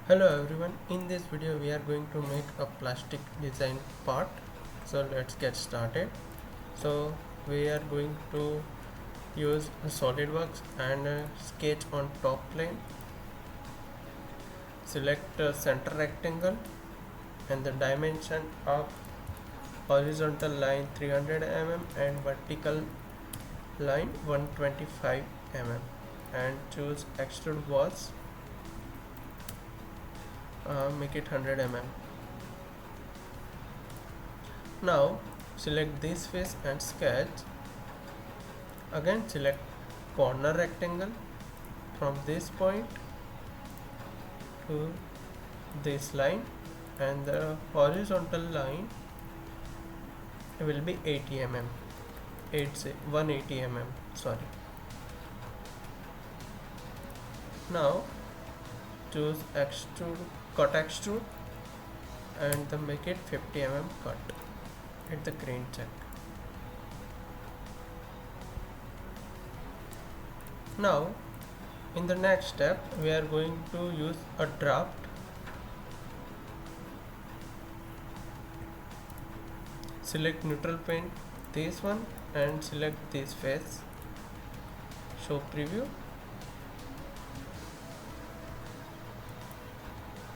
Hello everyone, in this video we are going to make a plastic design part. So let's get started. So we are going to use a SolidWorks and a sketch on top plane. Select a center rectangle and the dimension of horizontal line 300 mm and vertical line 125 mm and choose extrude walls. Make it 100 mm. Now select this face and sketch. Again select corner rectangle from this point to this line, and the horizontal line will be 80 mm, 180 mm, sorry. Now choose extrude, cut extrude, and then make it 50 mm cut. Hit the green check. Now in the next step we are going to use a draft. Select neutral paint, this one, and select this face, show preview,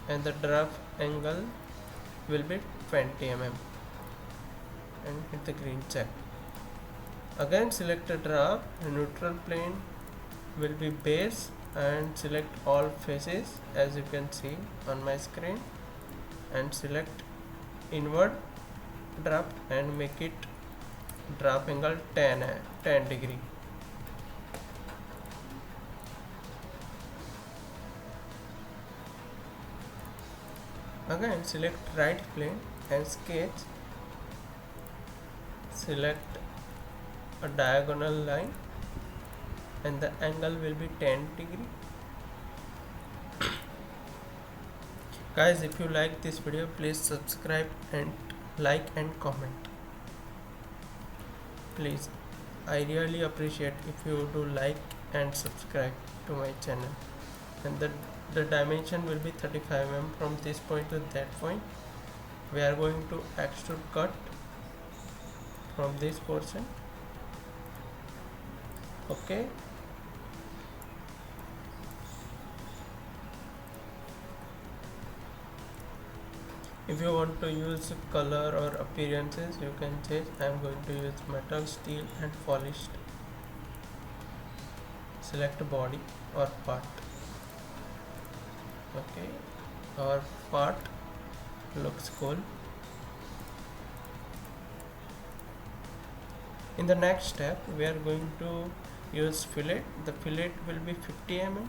and the draft angle will be 20 mm and hit the green check. Again select a draft, neutral plane will be base, and select all faces as you can see on my screen, and select inward draft and make it draft angle 10 degree. Again select right plane and sketch. Select a diagonal line and the angle will be 10 degree. Guys, if you like this video, please subscribe and like and comment. Please, I really appreciate if you do like and subscribe to my channel. And the dimension will be 35 mm from this point to that point. We are going to extrude cut from this portion. Okay. If you want to use color or appearances, you can change. I am going to use metal, steel and polished. Select body or part. Okay, our part looks cool. In the next step, we are going to use fillet. The fillet will be 50 mm.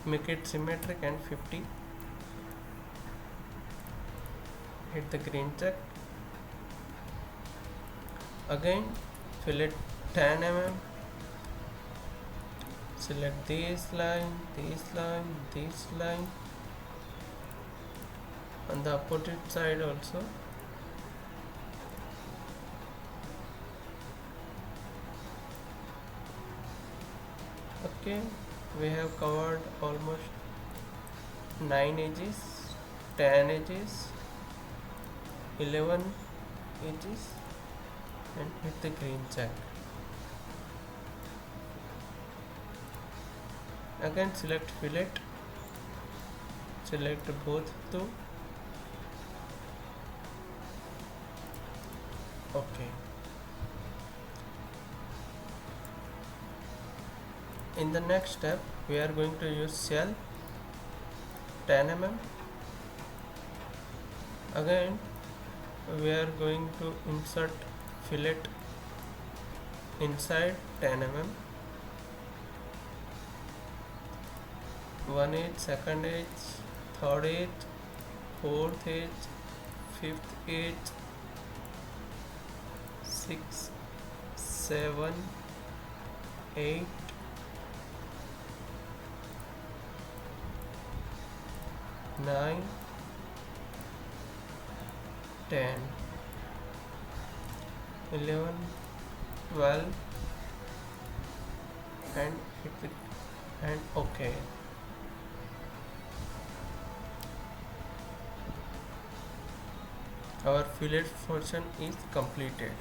Make it symmetric and 50. Hit the green check. Again fillet 10 mm. Select this line, this line, this line, on the opposite side also. Okay, we have covered almost 9 edges, 10 edges, 11 edges, and hit the green check. Again select fillet, select both two. Okay. In the next step, we are going to use shell 10 mm. Again, we are going to insert fillet inside 10 mm. 1 edge, second edge, third edge, fourth edge, fifth edge, 6, 7, 8, 9, 10, 11, 12, and hit the and OK. Our fillet portion is completed.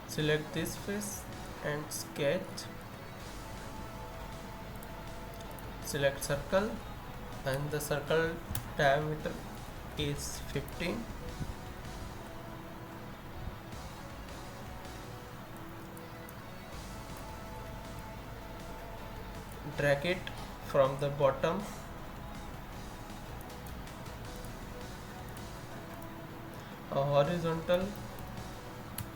Select this face and sketch. Select circle and the circle diameter is 15. Drag it from the bottom. A horizontal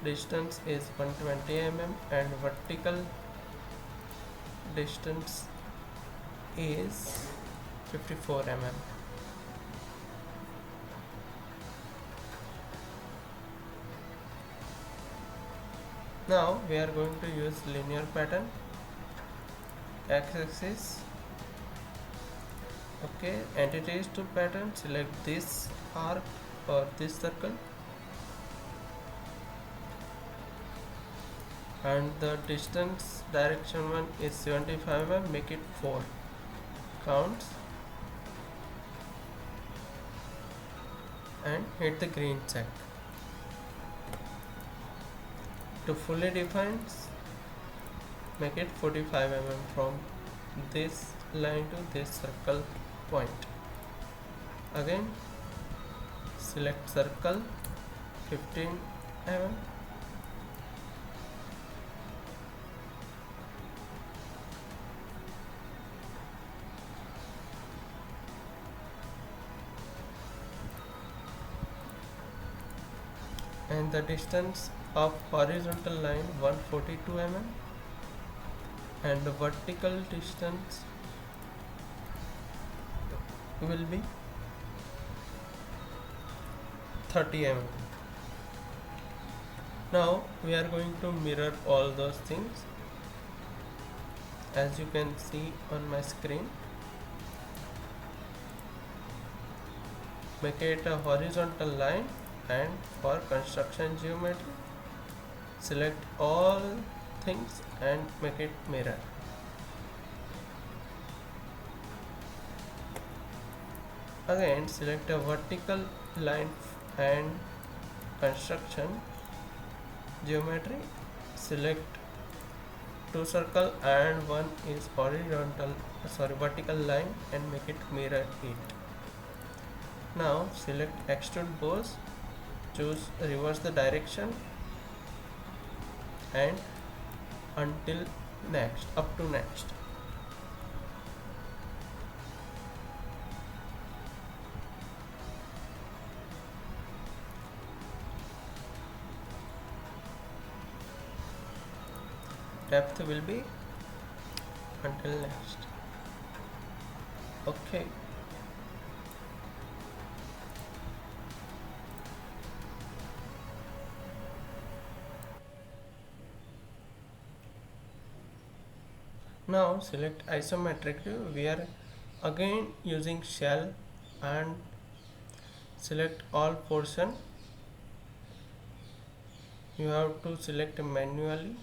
distance is 120 mm and vertical distance is 54 mm. Now we are going to use linear pattern. X-axis. Okay, entities to pattern. Select this arc or this circle, and the distance direction one is 75 mm. Make it 4 counts and hit the green check. To fully define, make it 45 mm from this line to this circle point. Again select circle 15 mm. And the distance of horizontal line 142 mm and the vertical distance will be 30 mm. Now we are going to mirror all those things as you can see on my screen. Make it a horizontal line, and for construction geometry select all things and make it mirror. Again select a vertical line and construction geometry. Select two circle and one is vertical line and make it mirror it. Now select extrude boss, choose reverse the direction and until next, up to next. Depth will be until next. Okay. Now select isometric view. We are again using shell and select all portion. You have to select manually.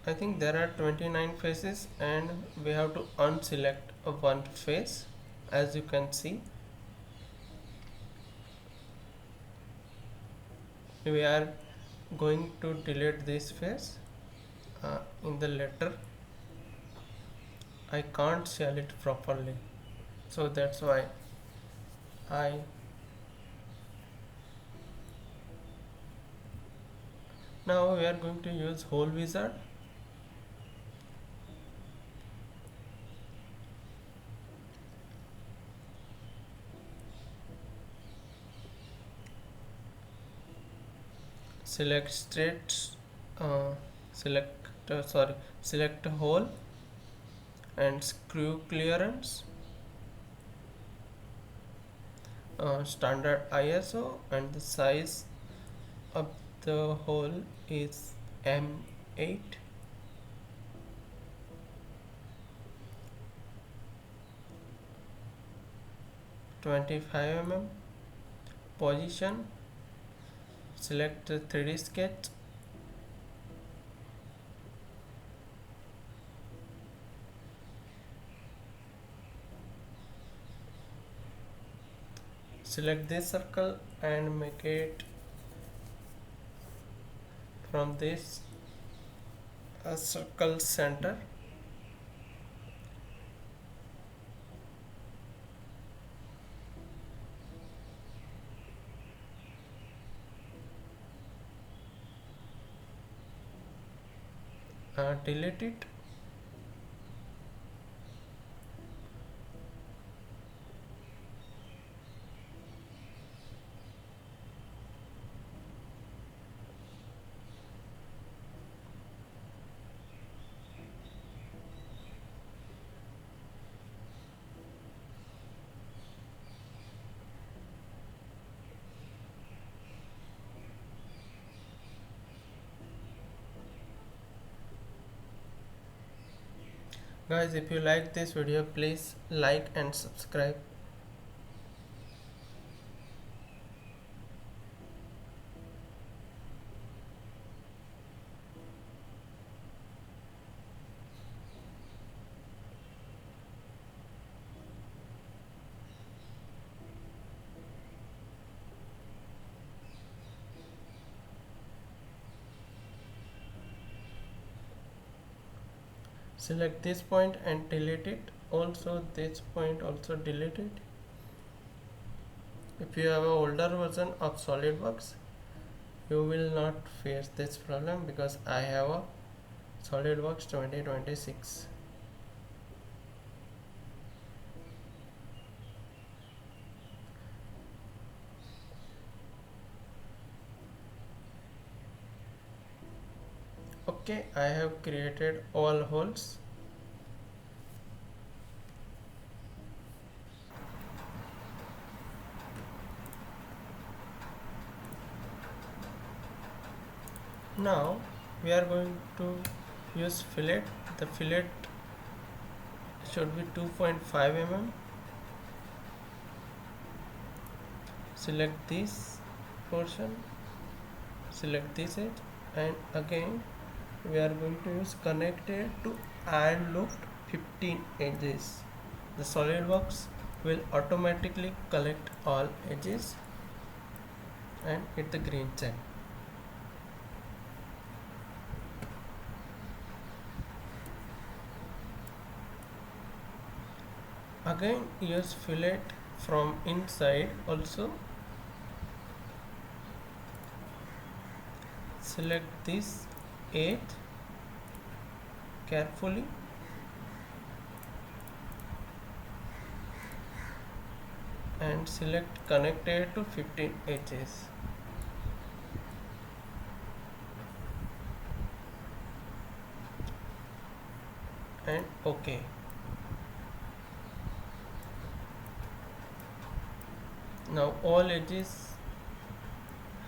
I think there are 29 faces and we have to unselect one face, as you can see. We are going to delete this face in the letter. I can't shell it properly, so that's why now we are going to use hole wizard. Select straight, select hole and screw clearance, standard ISO, and the size of the hole is M8. 25 mm. Position, select the 3D sketch. Select this circle and make it from this a circle center. Delete it. Guys, if you like this video, please like and subscribe. Select this point and delete it. Also this point also delete it. If you have an older version of SolidWorks, you will not face this problem because I have a SolidWorks 2026. Okay, I have created all holes. Now we are going to use fillet. The fillet should be 2.5 mm. Select this portion, select this edge, and again we are going to use connected to and loop 15 edges. The SolidWorks will automatically collect all edges and hit the green check. Again use fillet from inside also. Select this edge carefully and select connected to 15 edges. And OK. Now all edges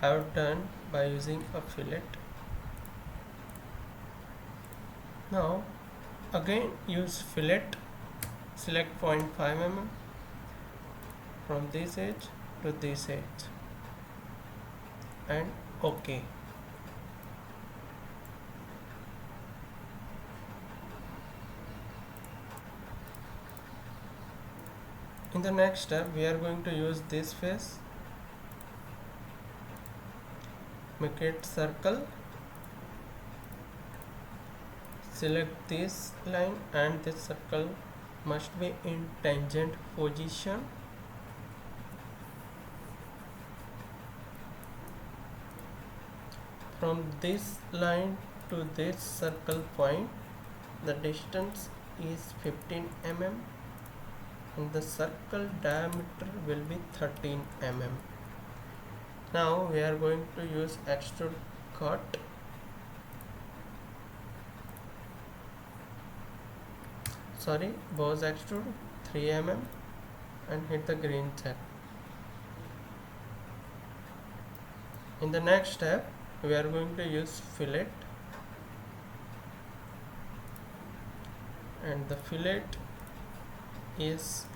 have done by using a fillet. Now again use fillet, select 0.5 mm from this edge to this edge and OK. In the next step we are going to use this face, make it circle, select this line and this circle must be in tangent position. From this line to this circle point the distance is 15 mm and the circle diameter will be 13 mm. Now we are going to use extrude cut. Boss extrude 3 mm and hit the green check. In the next step we are going to use fillet, and the fillet is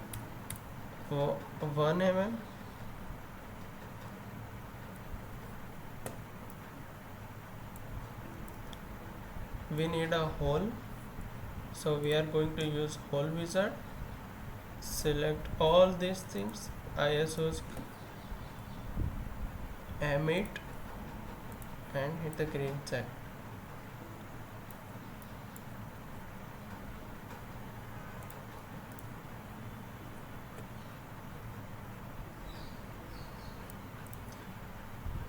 for 1 mm. We need a hole, so we are going to use hole wizard. Select all these things, ISOs, M8, and hit the green check.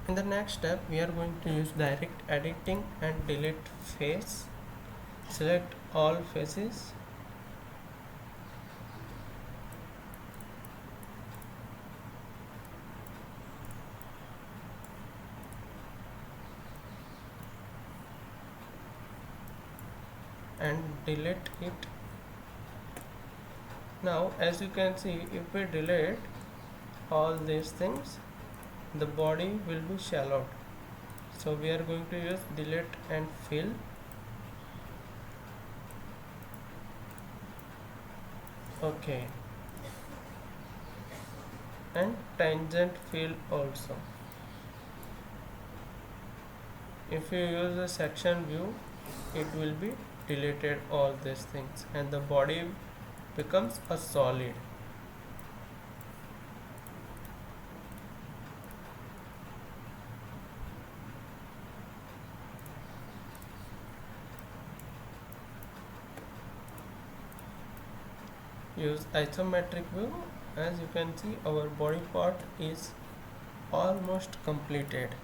In the next step, we are going to use direct editing and delete face. Select all faces. And delete it. Now, as you can see, if we delete all these things, the body will be shallowed. So we are going to use delete and fill. Okay. And tangent fill also. If you use a section view, it will be deleted all these things and the body becomes a solid. Use isometric view. As you can see, our body part is almost completed.